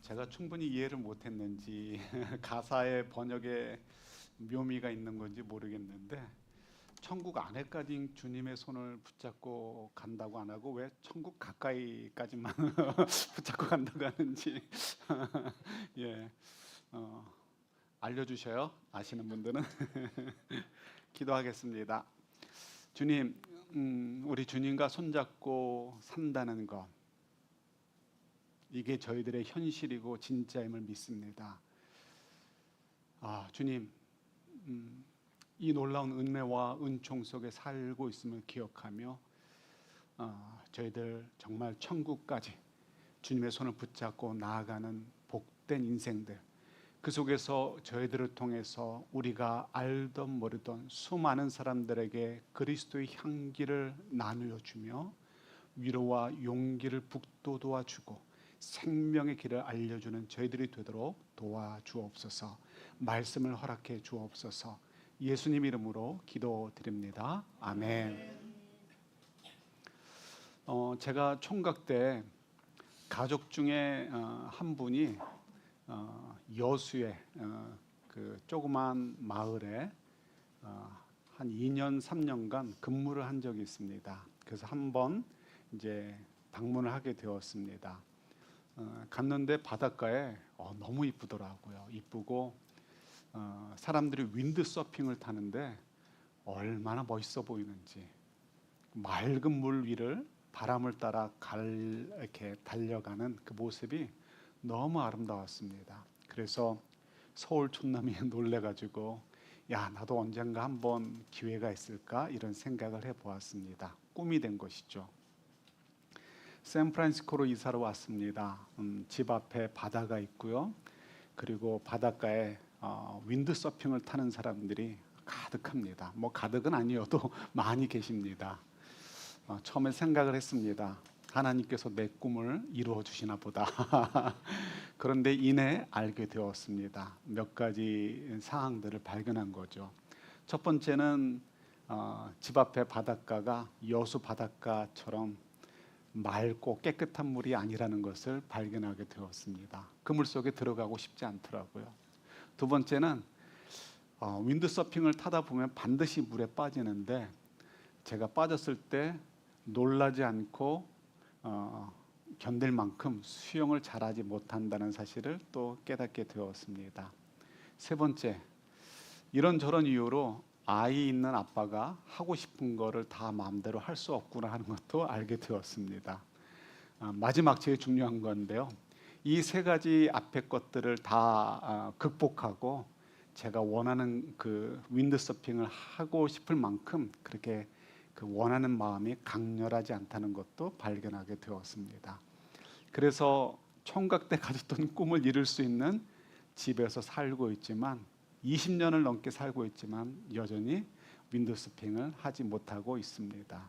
제가 충분히 이해를 못했는지 가사의 번역에 묘미가 있는 건지 모르겠는데 천국 안에까지 주님의 손을 붙잡고 간다고 안 하고 왜 천국 가까이까지만 붙잡고 간다고 하는지 예, 어, 알려주셔요. 아시는 분들은 기도하겠습니다. 주님, 우리 주님과 손잡고 산다는 것, 이게 저희들의 현실이고 진짜임을 믿습니다. 주님, 이 놀라운 은혜와 은총 속에 살고 있음을 기억하며 저희들 정말 천국까지 주님의 손을 붙잡고 나아가는 복된 인생들, 그 속에서 저희들을 통해서 우리가 알던 모르던 수많은 사람들에게 그리스도의 향기를 나누어 주며 위로와 용기를 북돋워 주고 생명의 길을 알려주는 저희들이 되도록 도와주옵소서. 말씀을 허락해 주옵소서. 예수님 이름으로 기도드립니다. 아멘. 제가 총각 때 가족 중에 한 분이 여수의 그 조그만 마을에 한 2년 3년간 근무를 한 적이 있습니다. 그래서 한번 이제 방문을 하게 되었습니다. 갔는데 바닷가에 너무 이쁘더라고요. 이쁘고 사람들이 윈드 서핑을 타는데 얼마나 멋있어 보이는지, 맑은 물 위를 바람을 따라 이렇게 달려가는 그 모습이 너무 아름다웠습니다. 그래서 서울 촌남이 놀래가지고 야, 나도 언젠가 한번 기회가 있을까 이런 생각을 해보았습니다. 꿈이 된 것이죠. 샌프란시스코로 이사를 왔습니다. 집 앞에 바다가 있고요. 그리고 바닷가에 윈드 서핑을 타는 사람들이 가득합니다. 뭐 가득은 아니어도 많이 계십니다. 처음에 생각을 했습니다. 하나님께서 내 꿈을 이루어 주시나 보다. 그런데 이내 알게 되었습니다. 몇 가지 사항들을 발견한 거죠. 첫 번째는 집 앞에 바닷가가 여수 바닷가처럼 맑고 깨끗한 물이 아니라는 것을 발견하게 되었습니다. 그 물 속에 들어가고 싶지 않더라고요. 두 번째는 윈드서핑을 타다 보면 반드시 물에 빠지는데 제가 빠졌을 때 놀라지 않고 견딜 만큼 수영을 잘하지 못한다는 사실을 또 깨닫게 되었습니다. 세 번째, 이런저런 이유로 아이 있는 아빠가 하고 싶은 거를 다 마음대로 할 수 없구나 하는 것도 알게 되었습니다. 마지막 제일 중요한 건데요. 이 세 가지 앞의 것들을 다 극복하고 제가 원하는 그 윈드서핑을 하고 싶을 만큼 그렇게 그 원하는 마음이 강렬하지 않다는 것도 발견하게 되었습니다. 그래서 총각 때 가졌던 꿈을 이룰 수 있는 집에서 살고 있지만 20년을 넘게 살고 있지만 여전히 윈드서핑을 하지 못하고 있습니다.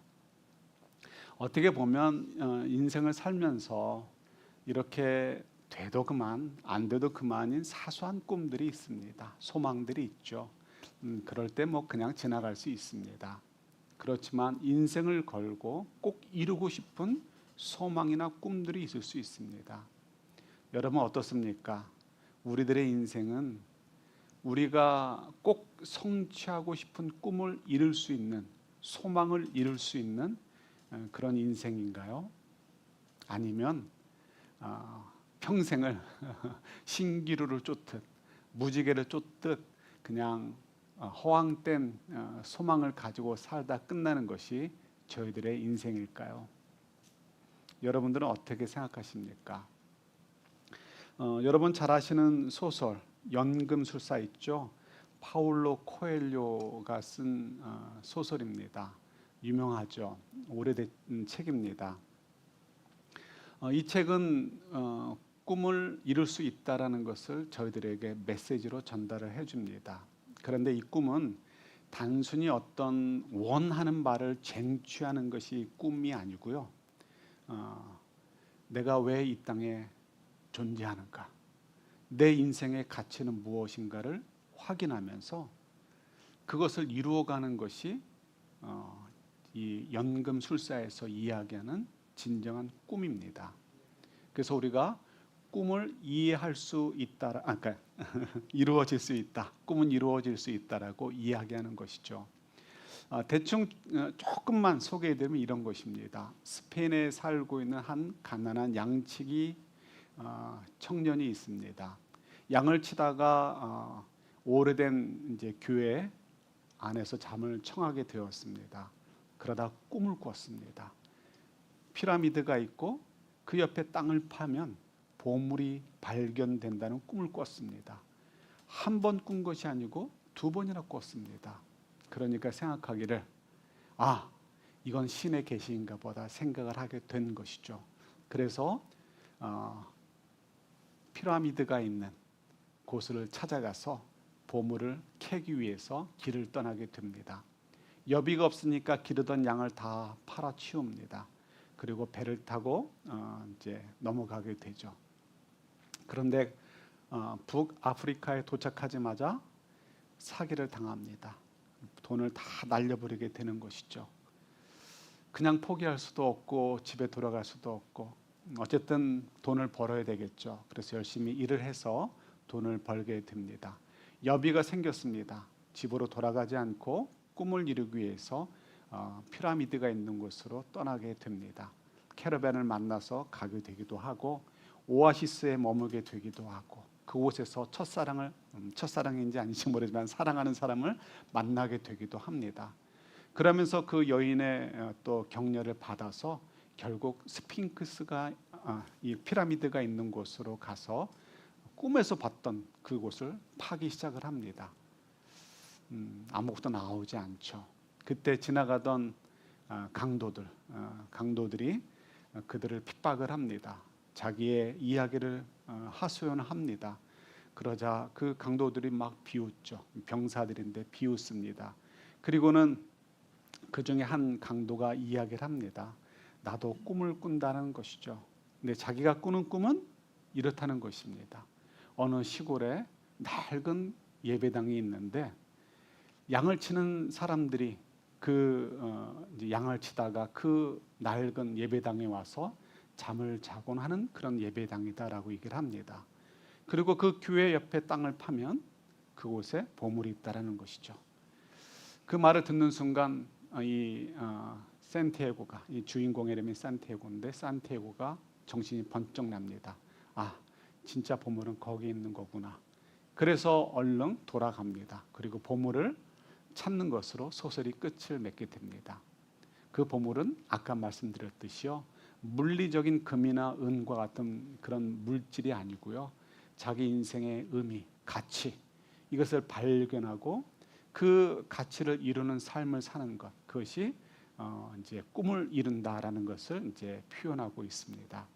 어떻게 보면 인생을 살면서 이렇게 돼도 그만 안 돼도 그만인 사소한 꿈들이 있습니다. 소망들이 있죠. 그럴 때 뭐 그냥 지나갈 수 있습니다. 그렇지만 인생을 걸고 꼭 이루고 싶은 소망이나 꿈들이 있을 수 있습니다. 여러분 어떻습니까? 우리들의 인생은 우리가 꼭 성취하고 싶은 꿈을 이룰 수 있는, 소망을 이룰 수 있는 그런 인생인가요? 아니면 평생을 신기루를 쫓듯 무지개를 쫓듯 그냥 허황된 소망을 가지고 살다 끝나는 것이 저희들의 인생일까요? 여러분들은 어떻게 생각하십니까? 여러분 잘 아시는 소설 연금술사 있죠? 파울로 코엘료가 쓴 소설입니다. 유명하죠. 오래된 책입니다. 이 책은 꿈을 이룰 수 있다라는 것을 저희들에게 메시지로 전달을 해줍니다. 그런데 이 꿈은 단순히 어떤 원하는 바를 쟁취하는 것이 꿈이 아니고요. 내가 왜 이 땅에 존재하는가? 내 인생의 가치는 무엇인가를 확인하면서 그것을 이루어가는 것이 이 연금술사에서 이야기하는 진정한 꿈입니다. 그래서 우리가 꿈을 이해할 수 있다. 그러니까 이루어질 수 있다. 꿈은 이루어질 수 있다라고 이야기하는 것이죠. 대충 조금만 소개해드리면 이런 것입니다. 스페인에 살고 있는 한 가난한 양치기 청년이 있습니다. 양을 치다가 오래된 이제 교회 안에서 잠을 청하게 되었습니다. 그러다 꿈을 꿨습니다. 피라미드가 있고 그 옆에 땅을 파면 보물이 발견된다는 꿈을 꿨습니다. 한 번 꾼 것이 아니고 2번이나 꿨습니다. 그러니까 생각하기를 이건 신의 계시인가 보다 생각을 하게 된 것이죠. 그래서 피라미드가 있는 곳을 찾아가서 보물을 캐기 위해서 길을 떠나게 됩니다. 여비가 없으니까 기르던 양을 다 팔아치웁니다. 그리고 배를 타고 이제 넘어가게 되죠. 그런데 북아프리카에 도착하자마자 사기를 당합니다. 돈을 다 날려버리게 되는 것이죠. 그냥 포기할 수도 없고 집에 돌아갈 수도 없고 어쨌든 돈을 벌어야 되겠죠. 그래서 열심히 일을 해서 돈을 벌게 됩니다. 여비가 생겼습니다. 집으로 돌아가지 않고 꿈을 이루기 위해서 피라미드가 있는 곳으로 떠나게 됩니다. 캐러밴을 만나서 가게 되기도 하고 오아시스에 머물게 되기도 하고 그곳에서 첫사랑인지 아닌지 모르지만 사랑하는 사람을 만나게 되기도 합니다. 그러면서 그 여인의 또 격려를 받아서 결국 스핑크스가 이 피라미드가 있는 곳으로 가서 꿈에서 봤던 그곳을 파기 시작을 합니다. 아무것도 나오지 않죠. 그때 지나가던 강도들이 그들을 핍박을 합니다. 자기의 이야기를 하소연합니다. 그러자 그 강도들이 막 비웃죠. 병사들인데 비웃습니다. 그리고는 그 중에 한 강도가 이야기를 합니다. 나도 꿈을 꾼다는 것이죠. 근데 자기가 꾸는 꿈은 이렇다는 것입니다. 어느 시골에 낡은 예배당이 있는데 양을 치는 사람들이 이제 양을 치다가 그 낡은 예배당에 와서 잠을 자곤 하는 그런 예배당이다라고 얘기를 합니다. 그리고 그 교회 옆에 땅을 파면 그곳에 보물이 있다라는 것이죠. 그 말을 듣는 순간 산티아고가, 이 주인공의 이름이 산티아고인데 산티아고가 정신이 번쩍 납니다. 진짜 보물은 거기 있는 거구나. 그래서 얼른 돌아갑니다. 그리고 보물을 찾는 것으로 소설이 끝을 맺게 됩니다. 그 보물은 아까 말씀드렸듯이요, 물리적인 금이나 은과 같은 그런 물질이 아니고요, 자기 인생의 의미, 가치, 이것을 발견하고 그 가치를 이루는 삶을 사는 것, 그것이 이제 꿈을 이룬다라는 것을 이제 표현하고 있습니다.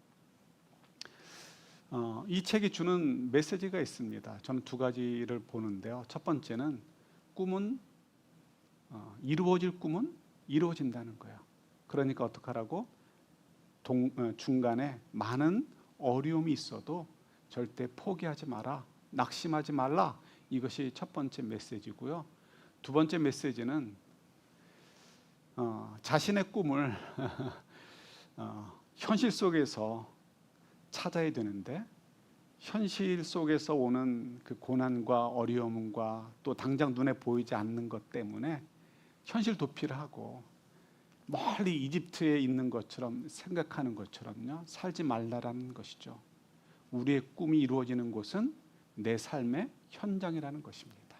이 책이 주는 메시지가 있습니다. 저는 2가지를 보는데요. 첫 번째는 꿈은 이루어질 꿈은 이루어진다는 거예요. 그러니까 어떡하라고? 중간에 많은 어려움이 있어도 절대 포기하지 마라, 낙심하지 말라. 이것이 첫 번째 메시지고요. 2번째 메시지는 자신의 꿈을 현실 속에서 찾아야 되는데 현실 속에서 오는 그 고난과 어려움과 또 당장 눈에 보이지 않는 것 때문에 현실 도피를 하고 멀리 이집트에 있는 것처럼 생각하는 것처럼요, 살지 말라라는 것이죠. 우리의 꿈이 이루어지는 곳은 내 삶의 현장이라는 것입니다.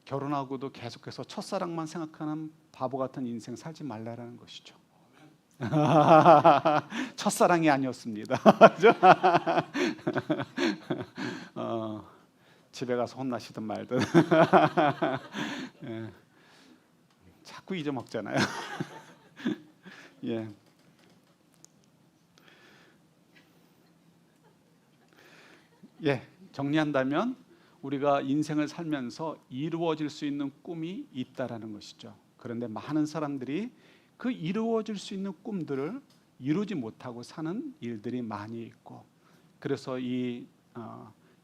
결혼하고도 계속해서 첫사랑만 생각하는 바보 같은 인생 살지 말라라는 것이죠. 첫사랑이 아니었습니다. 집에 가서 혼나시든 말든. 예. 자꾸 잊어먹잖아요. 예. 정리한다면 우리가 인생을 살면서 이루어질 수 있는 꿈이 있다라는 것이죠. 그런데 많은 사람들이 그 이루어질 수 있는 꿈들을 이루지 못하고 사는 일들이 많이 있고, 그래서 이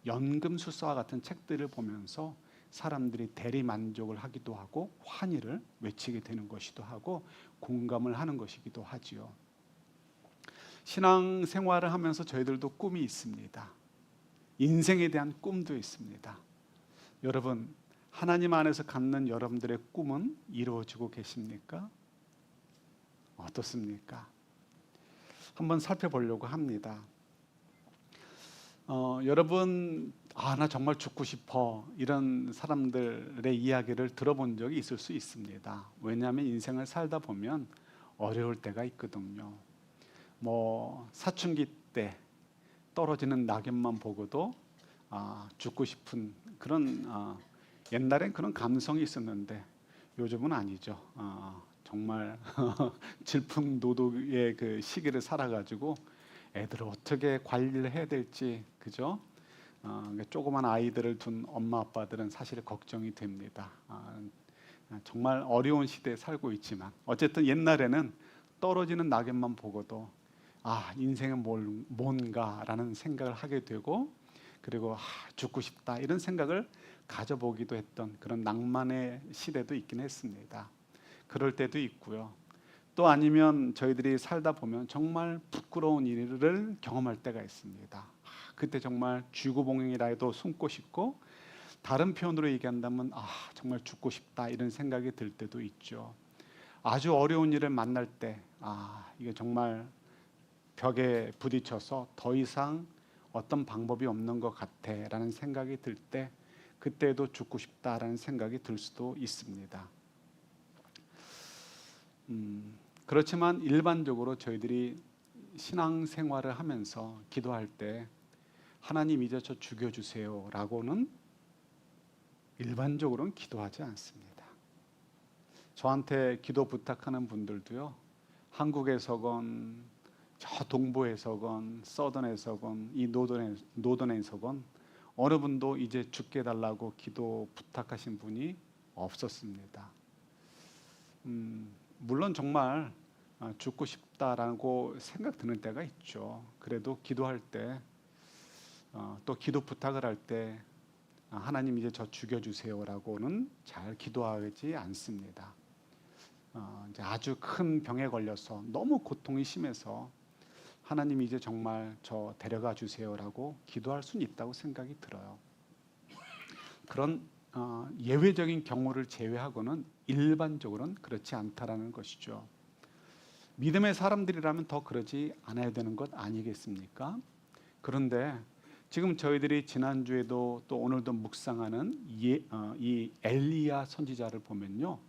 연금술사와 같은 책들을 보면서 사람들이 대리만족을 하기도 하고 환희를 외치게 되는 것이기도 하고 공감을 하는 것이기도 하지요. 신앙 생활을 하면서 저희들도 꿈이 있습니다. 인생에 대한 꿈도 있습니다. 여러분, 하나님 안에서 갖는 여러분들의 꿈은 이루어지고 계십니까? 어떻습니까? 한번 살펴보려고 합니다. 여러분, 나 정말 죽고 싶어, 이런 사람들의 이야기를 들어본 적이 있을 수 있습니다. 왜냐하면 인생을 살다 보면 어려울 때가 있거든요. 사춘기 때 떨어지는 낙엽만 보고도 죽고 싶은 그런, 옛날엔 그런 감성이 있었는데 요즘은 아니죠. 정말 질풍노도의 그 시기를 살아가지고 애들을 어떻게 관리를 해야 될지, 그죠? 조그만 아이들을 둔 엄마 아빠들은 사실 걱정이 됩니다. 정말 어려운 시대에 살고 있지만 어쨌든 옛날에는 떨어지는 낙엽만 보고도 인생은 뭔가라는 생각을 하게 되고, 그리고 죽고 싶다 이런 생각을 가져보기도 했던 그런 낭만의 시대도 있긴 했습니다. 그럴 때도 있고요. 또 아니면 저희들이 살다 보면 정말 부끄러운 일을 경험할 때가 있습니다. 그때 정말 쥐구봉행이라 해도 숨고 싶고, 다른 표현으로 얘기한다면 정말 죽고 싶다 이런 생각이 들 때도 있죠. 아주 어려운 일을 만날 때 이게 정말 벽에 부딪혀서 더 이상 어떤 방법이 없는 것 같아라는 생각이 들 때, 그때도 죽고 싶다라는 생각이 들 수도 있습니다. 그렇지만 일반적으로 저희들이 신앙생활을 하면서 기도할 때 하나님 이제 저 죽여주세요 라고는 일반적으로는 기도하지 않습니다. 저한테 기도 부탁하는 분들도요, 한국에서건 저 동부에서건 서던에서건 이 노던에서건 어느 분도 이제 죽게 달라고 기도 부탁하신 분이 없었습니다. 물론 정말 죽고 싶다라고 생각 드는 때가 있죠. 그래도 기도할 때, 또 기도 부탁을 할 때 하나님 이제 저 죽여주세요라고는 잘 기도하지 않습니다. 이제 아주 큰 병에 걸려서 너무 고통이 심해서 하나님 이제 정말 저 데려가 주세요라고 기도할 수는 있다고 생각이 들어요. 그런 예외적인 경우를 제외하고는 일반적으로는 그렇지 않다라는 것이죠. 믿음의 사람들이라면 더 그러지 않아야 되는 것 아니겠습니까? 그런데 지금 저희들이 지난주에도 또 오늘도 묵상하는 이 엘리야 선지자를 보면요,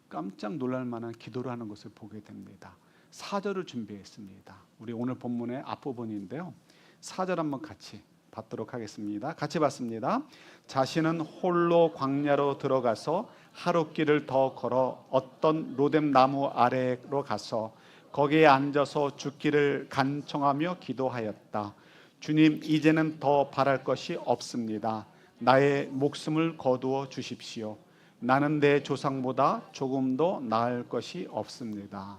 깜짝 놀랄 만한 기도를 하는 것을 보게 됩니다. 4절을 준비했습니다. 우리 오늘 본문의 앞부분인데요, 4절 한번 같이 받도록 하겠습니다. 같이 받습니다. 자신은 홀로 광야로 들어가서 하룻길을 더 걸어 어떤 로뎀 나무 아래로 가서 거기에 앉아서 죽기를 간청하며 기도하였다. 주님, 이제는 더 바랄 것이 없습니다. 나의 목숨을 거두어 주십시오. 나는 내 조상보다 조금도 나을 것이 없습니다.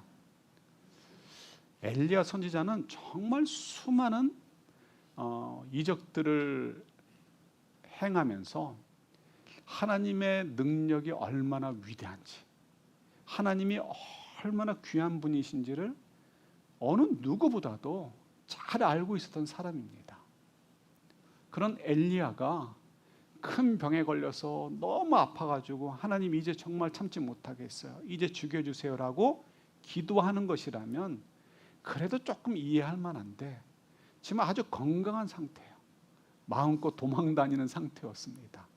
엘리야 선지자는 정말 수많은 이적들을 행하면서 하나님의 능력이 얼마나 위대한지, 하나님이 얼마나 귀한 분이신지를 어느 누구보다도 잘 알고 있었던 사람입니다. 그런 엘리야가 큰 병에 걸려서 너무 아파가지고 하나님 이제 정말 참지 못하겠어요, 이제 죽여주세요라고 기도하는 것이라면 그래도 조금 이해할 만한데, 지금 아주 건강한 상태예요. 마음껏 도망 다니는 상태였습니다.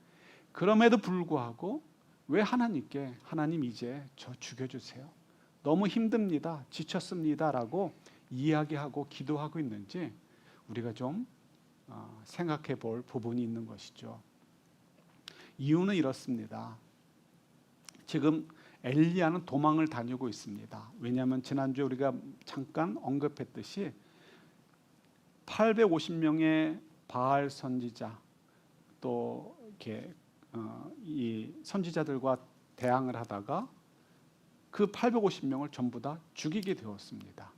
그럼에도 불구하고 왜 하나님께 하나님 이제 저 죽여주세요, 너무 힘듭니다, 지쳤습니다 라고 이야기하고 기도하고 있는지 우리가 좀 생각해 볼 부분이 있는 것이죠. 이유는 이렇습니다. 지금 엘리야는 도망을 다니고 있습니다. 왜냐하면 지난주에 우리가 잠깐 언급했듯이 850명의 바알 선지자, 또 이렇게 이 선지자들과 대항을 하다가 그 850명을 전부 다 죽이게 되었습니다.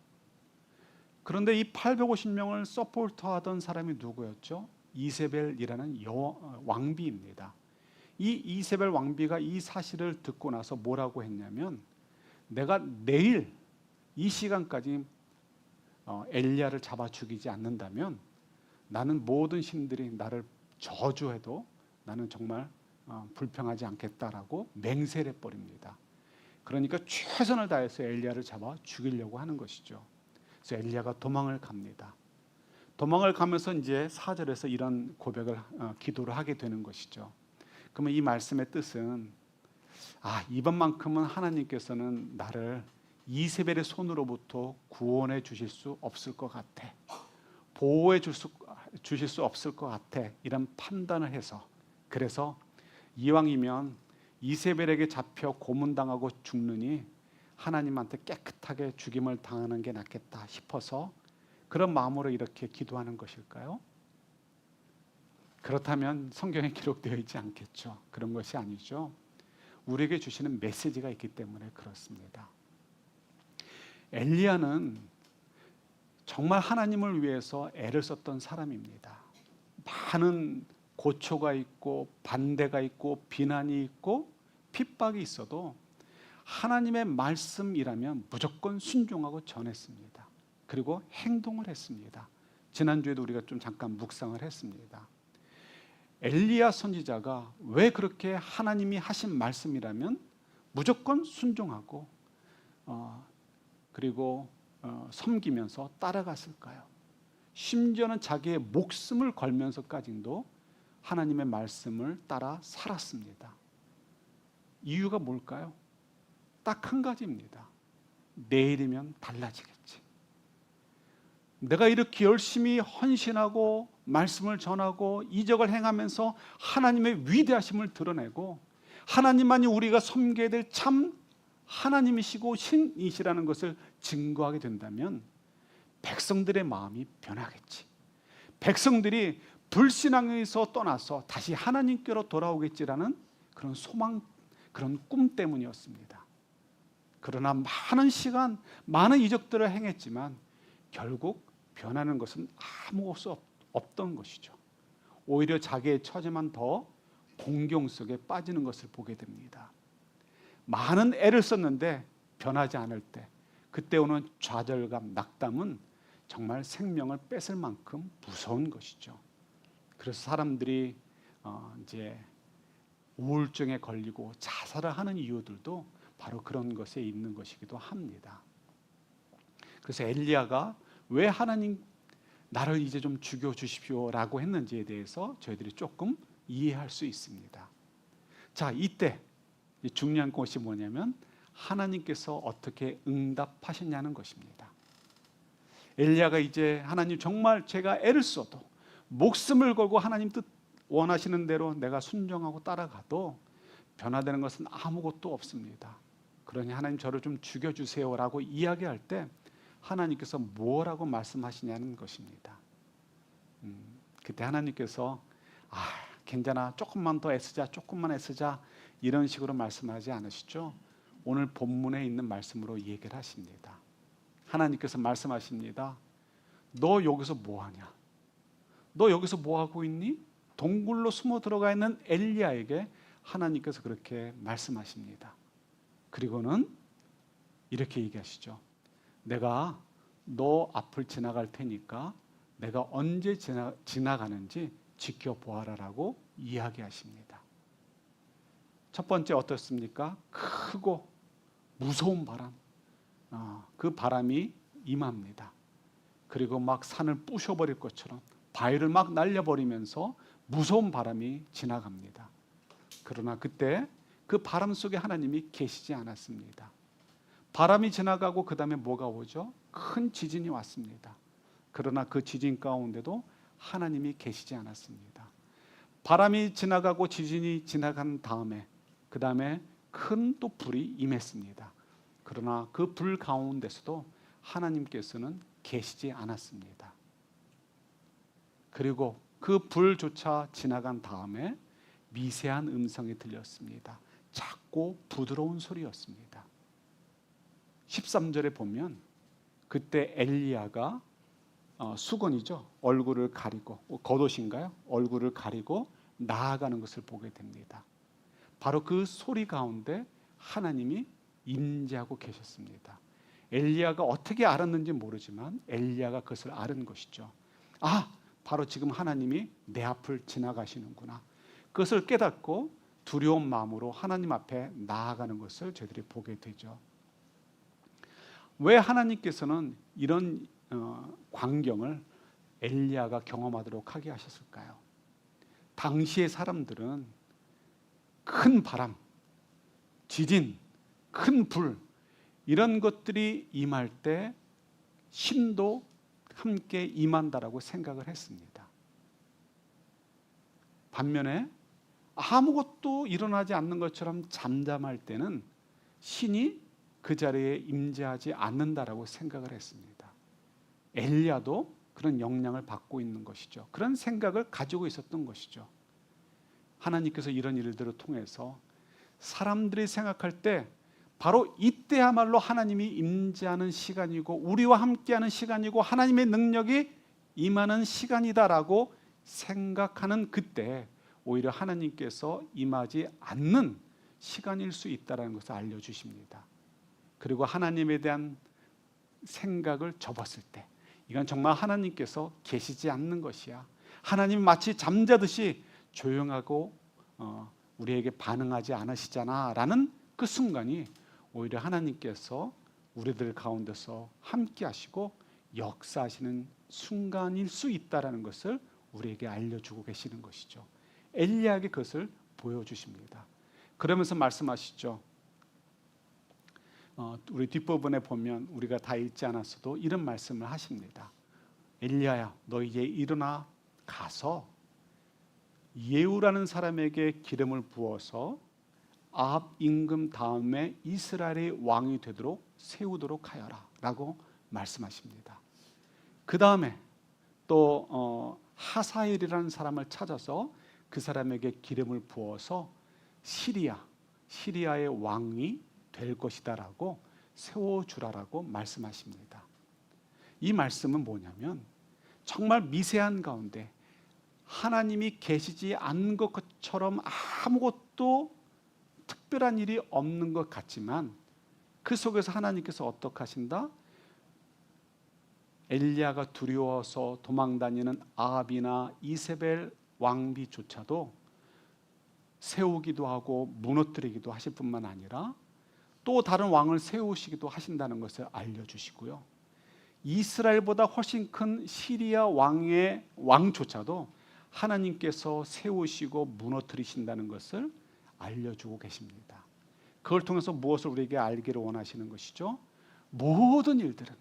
그런데 이 850명을 서포트하던 사람이 누구였죠? 이세벨이라는 왕비입니다. 이 이세벨 왕비가 이 사실을 듣고 나서 뭐라고 했냐면, 내가 내일 이 시간까지 엘리야를 잡아 죽이지 않는다면 나는 모든 신들이 나를 저주해도 나는 정말 불평하지 않겠다라고 맹세를 해버립니다. 그러니까 최선을 다해서 엘리야를 잡아 죽이려고 하는 것이죠. 그래서 엘리야가 도망을 갑니다. 도망을 가면서 이제 4절에서 이런 고백을 기도를 하게 되는 것이죠. 그러면 이 말씀의 뜻은 이번만큼은 하나님께서는 나를 이세벨의 손으로부터 구원해 주실 수 없을 것 같아. 보호해 주실 수 없을 것 같아. 이런 판단을 해서 그래서 이왕이면 이세벨에게 잡혀 고문당하고 죽느니 하나님한테 깨끗하게 죽임을 당하는 게 낫겠다 싶어서 그런 마음으로 이렇게 기도하는 것일까요? 그렇다면 성경에 기록되어 있지 않겠죠. 그런 것이 아니죠. 우리에게 주시는 메시지가 있기 때문에 그렇습니다. 엘리야는 정말 하나님을 위해서 애를 썼던 사람입니다. 많은 고초가 있고 반대가 있고 비난이 있고 핍박이 있어도 하나님의 말씀이라면 무조건 순종하고 전했습니다. 그리고 행동을 했습니다. 지난주에도 우리가 좀 잠깐 묵상을 했습니다. 엘리야 선지자가 왜 그렇게 하나님이 하신 말씀이라면 무조건 순종하고 그리고 섬기면서 따라갔을까요? 심지어는 자기의 목숨을 걸면서까지도 하나님의 말씀을 따라 살았습니다. 이유가 뭘까요? 딱 한 가지입니다. 내일이면 달라지겠지. 내가 이렇게 열심히 헌신하고 말씀을 전하고 이적을 행하면서 하나님의 위대하심을 드러내고 하나님만이 우리가 섬겨야 될 참 하나님이시고 신이시라는 것을 증거하게 된다면 백성들의 마음이 변하겠지. 백성들이 불신앙에서 떠나서 다시 하나님께로 돌아오겠지라는 그런 소망, 그런 꿈 때문이었습니다. 그러나 많은 시간, 많은 이적들을 행했지만 결국 변하는 것은 아무것도 없던 것이죠. 오히려 자기의 처지만 더 공경 속에 빠지는 것을 보게 됩니다. 많은 애를 썼는데 변하지 않을 때 그때 오는 좌절감, 낙담은 정말 생명을 뺏을 만큼 무서운 것이죠. 그래서 사람들이 이제 우울증에 걸리고 자살을 하는 이유들도 바로 그런 것에 있는 것이기도 합니다. 그래서 엘리야가 왜 하나님 나를 이제 좀 죽여주십시오라고 했는지에 대해서 저희들이 조금 이해할 수 있습니다. 자, 이때 중요한 것이 뭐냐면 하나님께서 어떻게 응답하셨냐는 것입니다. 엘리야가 이제 하나님 정말 제가 애를 써도 목숨을 걸고 하나님 뜻 원하시는 대로 내가 순종하고 따라가도 변화되는 것은 아무것도 없습니다. 그러니 하나님 저를 좀 죽여주세요라고 이야기할 때 하나님께서 뭐라고 말씀하시냐는 것입니다. 그때 하나님께서 괜찮아 조금만 더 애쓰자 조금만 애쓰자 이런 식으로 말씀하지 않으시죠. 오늘 본문에 있는 말씀으로 얘기를 하십니다. 하나님께서 말씀하십니다. 너 여기서 뭐하냐? 너 여기서 뭐하고 있니? 동굴로 숨어 들어가 있는 엘리야에게 하나님께서 그렇게 말씀하십니다. 그리고는 이렇게 얘기하시죠. 내가 너 앞을 지나갈 테니까 내가 언제 지나가는지 지켜보아라라고 이야기하십니다. 첫 번째 어떻습니까? 크고 무서운 바람, 그 바람이 임합니다. 그리고 막 산을 부셔버릴 것처럼 바위를 막 날려버리면서 무서운 바람이 지나갑니다. 그러나 그때 그 바람 속에 하나님이 계시지 않았습니다. 바람이 지나가고 그 다음에 뭐가 오죠? 큰 지진이 왔습니다. 그러나 그 지진 가운데도 하나님이 계시지 않았습니다. 바람이 지나가고 지진이 지나간 다음에 그 다음에 큰 또 불이 임했습니다. 그러나 그 불 가운데서도 하나님께서는 계시지 않았습니다. 그리고 그 불조차 지나간 다음에 미세한 음성이 들렸습니다. 작고 부드러운 소리였습니다. 13절에 보면 그때 엘리야가 수건이죠. 얼굴을 가리고 겉옷인가요? 얼굴을 가리고 나아가는 것을 보게 됩니다. 바로 그 소리 가운데 하나님이 임재하고 계셨습니다. 엘리야가 어떻게 알았는지 모르지만 엘리야가 그것을 알은 것이죠. 바로 지금 하나님이 내 앞을 지나가시는구나. 그것을 깨닫고 두려운 마음으로 하나님 앞에 나아가는 것을 저희들이 보게 되죠. 왜 하나님께서는 이런 광경을 엘리야가 경험하도록 하게 하셨을까요? 당시의 사람들은 큰 바람, 지진, 큰 불, 이런 것들이 임할 때 신도 함께 임한다라고 생각을 했습니다. 반면에 아무것도 일어나지 않는 것처럼 잠잠할 때는 신이 그 자리에 임재하지 않는다라고 생각을 했습니다. 엘리야도 그런 영향을 받고 있는 것이죠. 그런 생각을 가지고 있었던 것이죠. 하나님께서 이런 일들을 통해서 사람들이 생각할 때 바로 이때야말로 하나님이 임재하는 시간이고 우리와 함께하는 시간이고 하나님의 능력이 임하는 시간이다라고 생각하는 그때 오히려 하나님께서 임하지 않는 시간일 수 있다는 것을 알려주십니다. 그리고 하나님에 대한 생각을 접었을 때 이건 정말 하나님께서 계시지 않는 것이야. 하나님이 마치 잠자듯이 조용하고 우리에게 반응하지 않으시잖아 라는 그 순간이 오히려 하나님께서 우리들 가운데서 함께 하시고 역사하시는 순간일 수 있다는 것을 우리에게 알려주고 계시는 것이죠. 엘리야에게 그것을 보여주십니다. 그러면서 말씀하시죠. 우리 뒷부분에 보면 우리가 다 읽지 않았어도 이런 말씀을 하십니다. 엘리야야, 너 이제 일어나 가서 예후라는 사람에게 기름을 부어서 아합 임금 다음에 이스라엘의 왕이 되도록 세우도록 하여라 라고 말씀하십니다. 그 다음에 또 하사엘이라는 사람을 찾아서 그 사람에게 기름을 부어서 시리아의 왕이 될 것이다 라고 세워주라라고 말씀하십니다. 이 말씀은 뭐냐면 정말 미세한 가운데 하나님이 계시지 않는 것처럼 아무것도 특별한 일이 없는 것 같지만 그 속에서 하나님께서 어떻게 하신다? 엘리야가 두려워서 도망다니는 아합이나 이세벨 왕비조차도 세우기도 하고 무너뜨리기도 하실 뿐만 아니라 또 다른 왕을 세우시기도 하신다는 것을 알려주시고요. 이스라엘보다 훨씬 큰 시리아 왕의 왕조차도 하나님께서 세우시고 무너뜨리신다는 것을 알려주고 계십니다. 그걸 통해서 무엇을 우리에게 알기를 원하시는 것이죠? 모든 일들은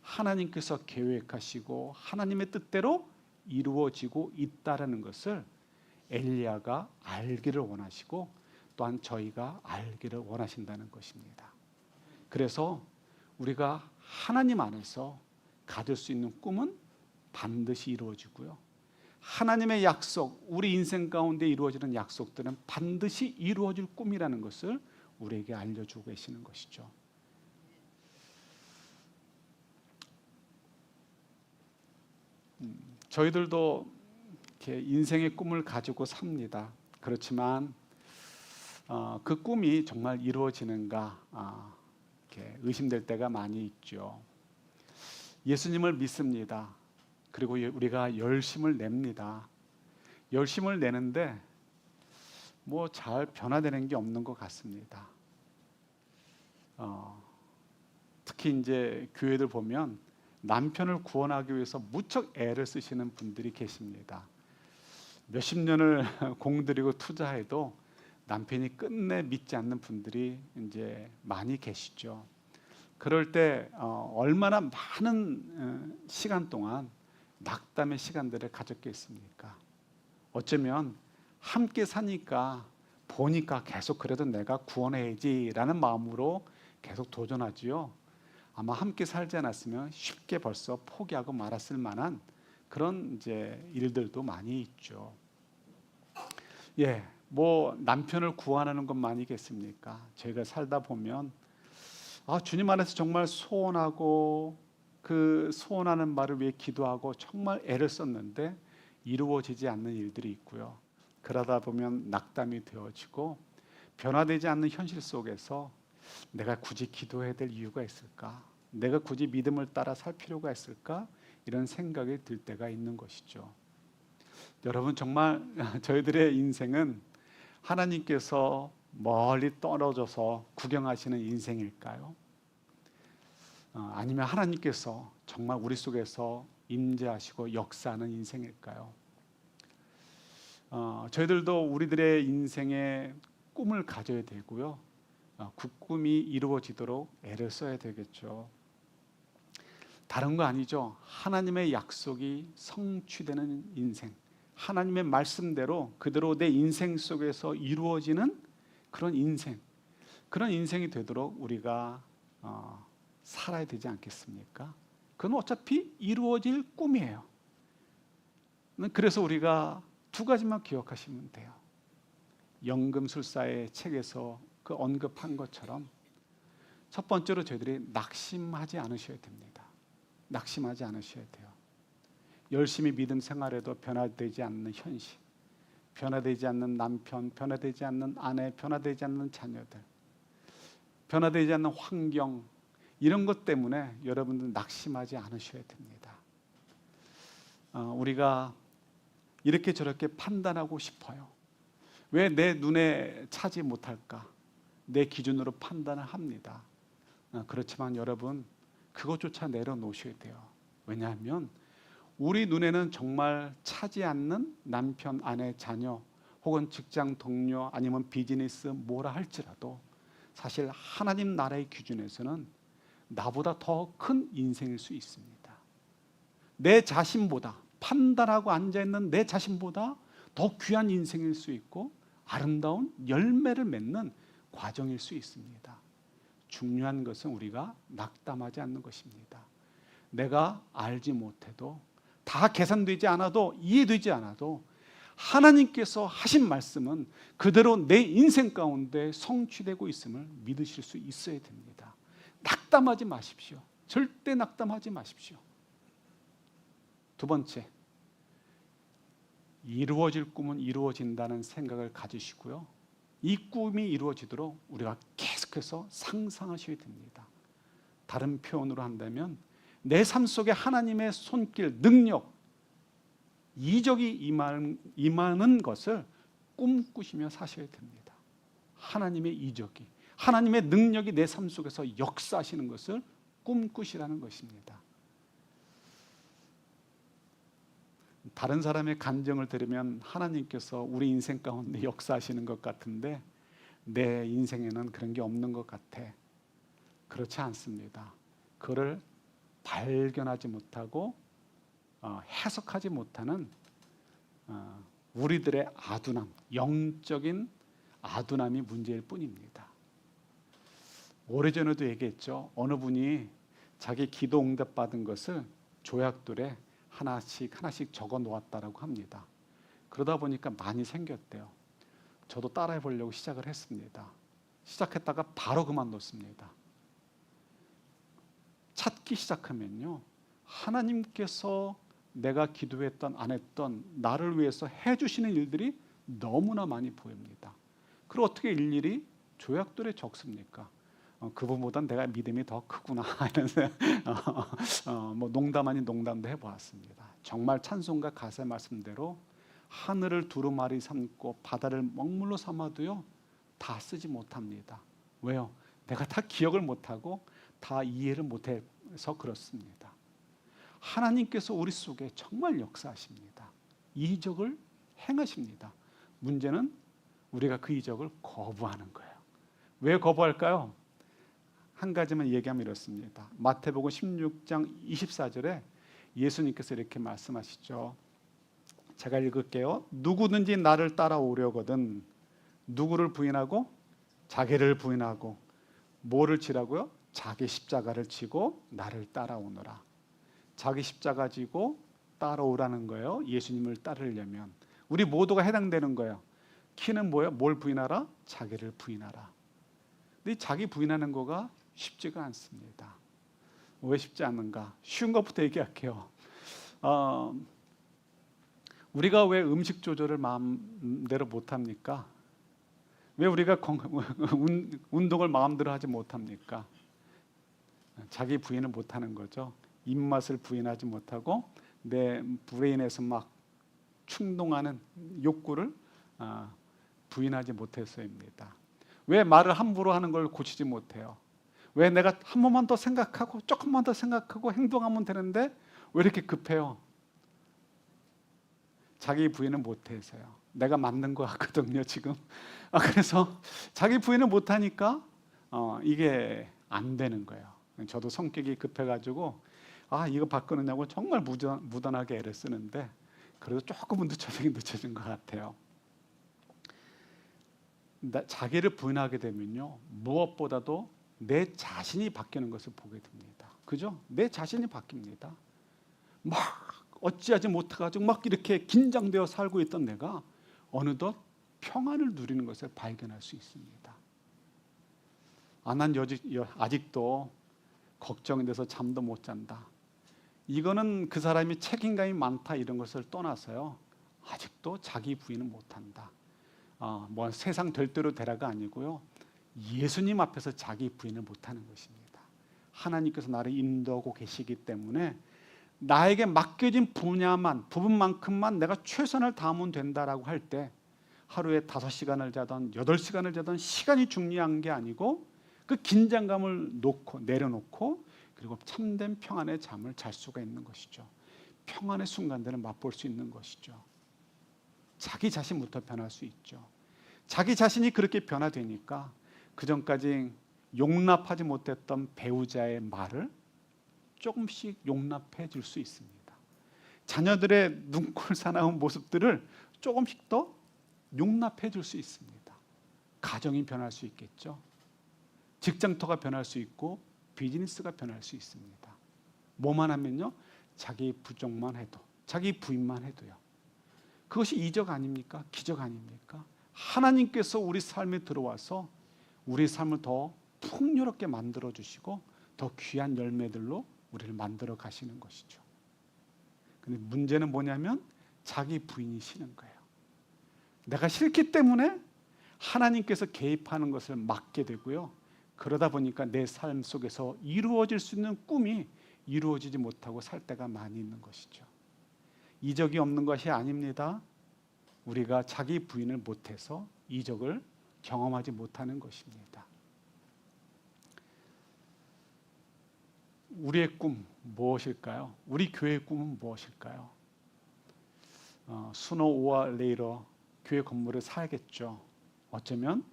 하나님께서 계획하시고 하나님의 뜻대로 이루어지고 있다라는 것을 엘리야가 알기를 원하시고 또한 저희가 알기를 원하신다는 것입니다. 그래서 우리가 하나님 안에서 가질 수 있는 꿈은 반드시 이루어지고요. 하나님의 약속, 우리 인생 가운데 이루어지는 약속들은 반드시 이루어질 꿈이라는 것을 우리에게 알려주고 계시는 것이죠. 저희들도 이렇게 인생의 꿈을 가지고 삽니다. 그렇지만 그 꿈이 정말 이루어지는가 이렇게 의심될 때가 많이 있죠. 예수님을 믿습니다. 그리고 우리가 열심을 냅니다. 열심을 내는데 뭐 잘 변화되는 게 없는 것 같습니다. 특히 이제 교회들 보면 남편을 구원하기 위해서 무척 애를 쓰시는 분들이 계십니다. 몇십 년을 공들이고 투자해도 남편이 끝내 믿지 않는 분들이 이제 많이 계시죠. 그럴 때 얼마나 많은 시간 동안 낙담의 시간들을 가졌겠습니까? 어쩌면 함께 사니까 보니까 계속 그래도 내가 구원해야지라는 마음으로 계속 도전하지요. 아마 함께 살지 않았으면 쉽게 벌써 포기하고 말았을 만한 그런 이제 일들도 많이 있죠. 뭐 남편을 구원하는 것만이겠습니까? 저희가 살다 보면 주님 안에서 정말 소원하고 그 소원하는 말을 위해 기도하고 정말 애를 썼는데 이루어지지 않는 일들이 있고요. 그러다 보면 낙담이 되어지고 변화되지 않는 현실 속에서 내가 굳이 기도해야 될 이유가 있을까? 내가 굳이 믿음을 따라 살 필요가 있을까? 이런 생각이 들 때가 있는 것이죠. 여러분, 정말 저희들의 인생은 하나님께서 멀리 떨어져서 구경하시는 인생일까요? 아니면 하나님께서 정말 우리 속에서 임재하시고 역사하는 인생일까요? 저희들도 우리들의 인생에 꿈을 가져야 되고요. 그 꿈이 이루어지도록 애를 써야 되겠죠. 다른 거 아니죠. 하나님의 약속이 성취되는 인생, 하나님의 말씀대로 그대로 내 인생 속에서 이루어지는 그런 인생, 그런 인생이 되도록 우리가 살아야 되지 않겠습니까? 그건 어차피 이루어질 꿈이에요. 그래서 우리가 두 가지만 기억하시면 돼요. 연금술사의 책에서 그 언급한 것처럼 첫 번째로 저희들이 낙심하지 않으셔야 됩니다. 낙심하지 않으셔야 돼요. 열심히 믿음 생활에도 변화되지 않는 현실, 변화되지 않는 남편, 변화되지 않는 아내, 변화되지 않는 자녀들, 변화되지 않는 환경, 이런 것 때문에 여러분들 낙심하지 않으셔야 됩니다. 우리가 이렇게 저렇게 판단하고 싶어요. 왜 내 눈에 차지 못할까? 내 기준으로 판단을 합니다. 그렇지만 여러분, 그것조차 내려놓으셔야 돼요. 왜냐하면 우리 눈에는 정말 차지 않는 남편, 아내, 자녀, 혹은 직장 동료, 아니면 비즈니스 뭐라 할지라도 사실 하나님 나라의 기준에서는 나보다 더 큰 인생일 수 있습니다. 내 자신보다, 판단하고 앉아있는 내 자신보다 더 귀한 인생일 수 있고 아름다운 열매를 맺는 과정일 수 있습니다. 중요한 것은 우리가 낙담하지 않는 것입니다. 내가 알지 못해도, 다 계산되지 않아도, 이해되지 않아도 하나님께서 하신 말씀은 그대로 내 인생 가운데 성취되고 있음을 믿으실 수 있어야 됩니다. 낙담하지 마십시오. 절대 낙담하지 마십시오. 두 번째, 이루어질 꿈은 이루어진다는 생각을 가지시고요. 이 꿈이 이루어지도록 우리가 계속해서 상상하셔야 됩니다. 다른 표현으로 한다면 내 삶 속에 하나님의 손길, 능력, 이적이 임하는 것을 꿈꾸시며 사셔야 됩니다. 하나님의 이적이, 하나님의 능력이 내 삶 속에서 역사하시는 것을 꿈꾸시라는 것입니다. 다른 사람의 간증을 들으면 하나님께서 우리 인생 가운데 역사하시는 것 같은데 내 인생에는 그런 게 없는 것 같아. 그렇지 않습니다. 그를 발견하지 못하고 해석하지 못하는 우리들의 아둔함, 영적인 아둔함이 문제일 뿐입니다. 오래전에도 얘기했죠. 어느 분이 자기 기도 응답받은 것을 조약돌에 하나씩 적어 놓았다라고 합니다. 그러다 보니까 많이 생겼대요. 저도 따라해 보려고 시작을 했습니다. 시작했다가 바로 그만뒀습니다. 찾기 시작하면요, 하나님께서 내가 기도했던 안 했던 나를 위해서 해주시는 일들이 너무나 많이 보입니다. 그리고 어떻게 일일이 조약돌에 적습니까? 그분보단 내가 믿음이 더 크구나 이런 뭐 농담 아닌 농담도 해보았습니다. 정말 찬송가 가사 말씀대로 하늘을 두루마리 삼고 바다를 먹물로 삼아도요 다 쓰지 못합니다. 왜요? 내가 다 기억을 못하고 다 이해를 못해서 그렇습니다. 하나님께서 우리 속에 정말 역사하십니다. 이적을 행하십니다. 문제는 우리가 그 이적을 거부하는 거예요. 왜 거부할까요? 한 가지만 얘기하면 이렇습니다. 마태복음 16장 24절에 예수님께서 이렇게 말씀하시죠. 제가 읽을게요. 누구든지 나를 따라오려거든 누구를 부인하고 자기를 부인하고 뭐를 지라고요? 자기 십자가를 지고 나를 따라오너라. 자기 십자가 지고 따라오라는 거예요. 예수님을 따르려면 우리 모두가 해당되는 거예요. 키는 뭐예요? 뭘 부인하라? 자기를 부인하라. 근데 자기 부인하는 거가 쉽지가 않습니다. 왜 쉽지 않은가? 쉬운 것부터 얘기할게요. 우리가 왜 음식 조절을 마음대로 못합니까? 왜 우리가 운동을 마음대로 하지 못합니까? 자기 부인을 못하는 거죠. 입맛을 부인하지 못하고 내 브레인에서 막 충동하는 욕구를 부인하지 못해서입니다. 왜 말을 함부로 하는 걸 고치지 못해요? 왜 내가 한 번만 더 생각하고 조금만 더 생각하고 행동하면 되는데 왜 이렇게 급해요? 자기 부인을 못해서요. 내가 만든 거 같거든요 지금. 그래서 자기 부인을 못하니까 이게 안 되는 거예요. 저도 성격이 급해가지고 이거 바꾸느냐고 정말 무던하게 애를 쓰는데 그래도 조금은 늦춰진 것 같아요. 자기를 부인하게 되면요 무엇보다도 내 자신이 바뀌는 것을 보게 됩니다. 그죠? 내 자신이 바뀝니다. 막 어찌하지 못해가지고 막 이렇게 긴장되어 살고 있던 내가 어느덧 평안을 누리는 것을 발견할 수 있습니다. 난 아직도 걱정이 돼서 잠도 못 잔다. 이거는 그 사람이 책임감이 많다 이런 것을 떠나서요. 아직도 자기 부인을 못한다. 뭐 세상 될 대로 되라가 아니고요. 예수님 앞에서 자기 부인을 못하는 것입니다. 하나님께서 나를 인도하고 계시기 때문에 나에게 맡겨진 부분만큼만 내가 최선을 다하면 된다라고 할 때 하루에 5시간을 자든 8시간을 자든 시간이 중요한 게 아니고 그 긴장감을 내려놓고 그리고 참된 평안의 잠을 잘 수가 있는 것이죠. 평안의 순간들을 맛볼 수 있는 것이죠. 자기 자신부터 변할 수 있죠. 자기 자신이 그렇게 변화되니까 그전까지 용납하지 못했던 배우자의 말을 조금씩 용납해 줄 수 있습니다. 자녀들의 눈꼴 사나운 모습들을 조금씩 더 용납해 줄 수 있습니다. 가정이 변할 수 있겠죠. 직장터가 변할 수 있고 비즈니스가 변할 수 있습니다. 뭐만 하면요? 자기 부족만 해도, 자기 부인만 해도요. 그것이 이적 아닙니까? 기적 아닙니까? 하나님께서 우리 삶에 들어와서 우리 삶을 더 풍요롭게 만들어 주시고 더 귀한 열매들로 우리를 만들어 가시는 것이죠. 근데 문제는 뭐냐면 자기 부인이 싫은 거예요. 내가 싫기 때문에 하나님께서 개입하는 것을 막게 되고요. 그러다 보니까 내 삶 속에서 이루어질 수 있는 꿈이 이루어지지 못하고 살 때가 많이 있는 것이죠. 이적이 없는 것이 아닙니다. 우리가 자기 부인을 못해서 이적을 경험하지 못하는 것입니다. 우리의 꿈 무엇일까요? 우리 교회의 꿈은 무엇일까요? 수노 오어 레이러 교회 건물을 사야겠죠. 어쩌면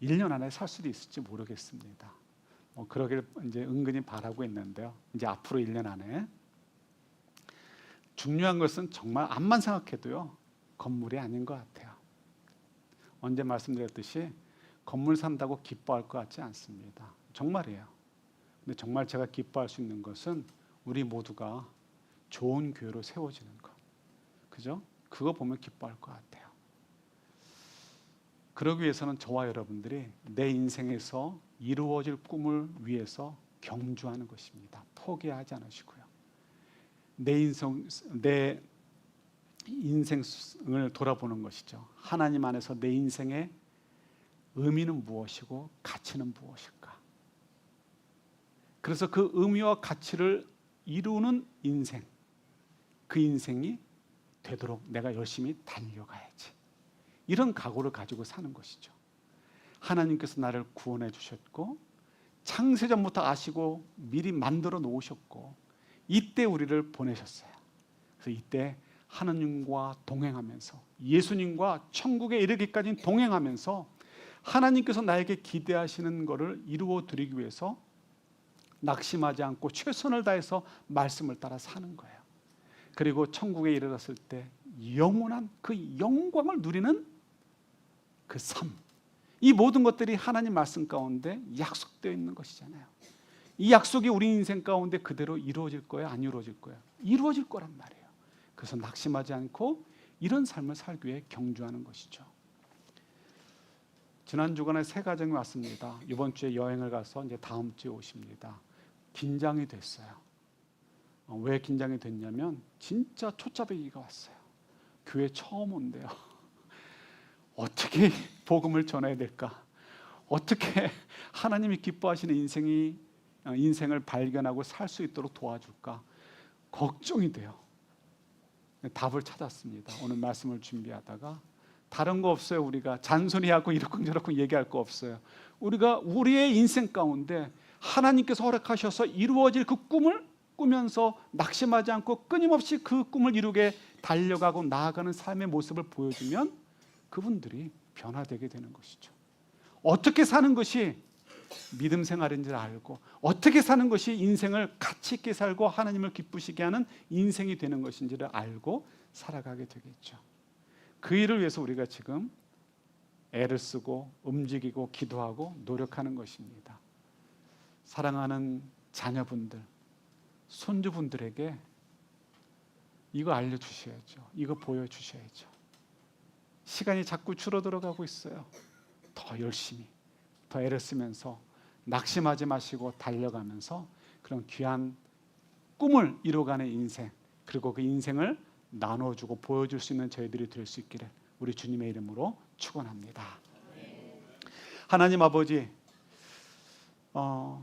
1년 안에 살 수도 있을지 모르겠습니다. 그러길 이제 은근히 바라고 있는데요. 이제 앞으로 1년 안에 중요한 것은 정말 암만 생각해도요. 건물이 아닌 것 같아요. 언제 말씀드렸듯이 건물 산다고 기뻐할 것 같지 않습니다. 정말이에요. 근데 정말 제가 기뻐할 수 있는 것은 우리 모두가 좋은 교회로 세워지는 것. 그죠? 그거 보면 기뻐할 것 같아요. 그러기 위해서는 저와 여러분들이 내 인생에서 이루어질 꿈을 위해서 경주하는 것입니다. 포기하지 않으시고요. 내 인생을 돌아보는 것이죠. 하나님 안에서 내 인생의 의미는 무엇이고 가치는 무엇일까? 그래서 그 의미와 가치를 이루는 인생, 그 인생이 되도록 내가 열심히 달려가야지. 이런 각오를 가지고 사는 것이죠. 하나님께서 나를 구원해 주셨고 창세전부터 아시고 미리 만들어 놓으셨고 이때 우리를 보내셨어요. 그래서 이때 하나님과 동행하면서 예수님과 천국에 이르기까지 동행하면서 하나님께서 나에게 기대하시는 것을 이루어 드리기 위해서 낙심하지 않고 최선을 다해서 말씀을 따라 사는 거예요. 그리고 천국에 이르렀을 때 영원한 그 영광을 누리는 그 삶, 이 모든 것들이 하나님 말씀 가운데 약속되어 있는 것이잖아요. 이 약속이 우리 인생 가운데 그대로 이루어질 거야, 안 이루어질 거야? 이루어질 거란 말이에요. 그래서 낙심하지 않고 이런 삶을 살기 위해 경주하는 것이죠. 지난 주간에 새 가정이 왔습니다. 이번 주에 여행을 가서 이제 다음 주에 오십니다. 긴장이 됐어요. 왜 긴장이 됐냐면 진짜 초짜배기가 왔어요. 교회 처음 온대요. 어떻게 복음을 전해야 될까? 어떻게 하나님이 기뻐하시는 인생을 발견하고 살 수 있도록 도와줄까? 걱정이 돼요. 답을 찾았습니다. 오늘 말씀을 준비하다가 다른 거 없어요. 우리가 잔소리하고 이렇고 얘기할 거 없어요. 우리가 우리의 인생 가운데 하나님께서 허락하셔서 이루어질 그 꿈을 꾸면서 낙심하지 않고 끊임없이 그 꿈을 이루게 달려가고 나아가는 삶의 모습을 보여주면 그분들이 변화되게 되는 것이죠. 어떻게 사는 것이 믿음 생활인지를 알고, 어떻게 사는 것이 인생을 가치 있게 살고 하나님을 기쁘시게 하는 인생이 되는 것인지를 알고 살아가게 되겠죠. 그 일을 위해서 우리가 지금 애를 쓰고 움직이고 기도하고 노력하는 것입니다. 사랑하는 자녀분들, 손주분들에게 이거 알려주셔야죠. 이거 보여주셔야죠. 시간이 자꾸 줄어들어가고 있어요. 더 열심히, 더 애를 쓰면서 낙심하지 마시고 달려가면서 그런 귀한 꿈을 이루어가는 인생, 그리고 그 인생을 나눠주고 보여줄 수 있는 저희들이 될 수 있기를 우리 주님의 이름으로 축원합니다. 하나님 아버지,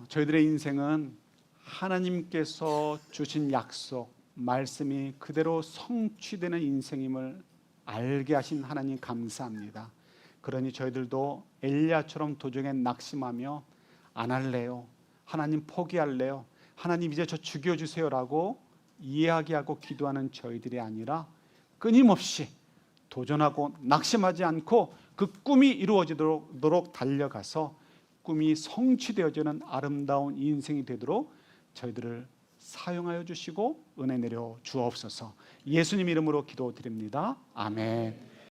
저희들의 인생은 하나님께서 주신 약속, 말씀이 그대로 성취되는 인생임을 알게 하신 하나님 감사합니다. 그러니 저희들도 엘리야처럼 도중에 낙심하며 안 할래요, 하나님 포기할래요, 하나님 이제 저 죽여주세요라고 이야기하고 기도하는 저희들이 아니라 끊임없이 도전하고 낙심하지 않고 그 꿈이 이루어지도록 달려가서 꿈이 성취되어지는 아름다운 인생이 되도록 저희들을 사용하여 주시고 은혜 내려 주옵소서. 예수님 이름으로 기도드립니다. 아멘.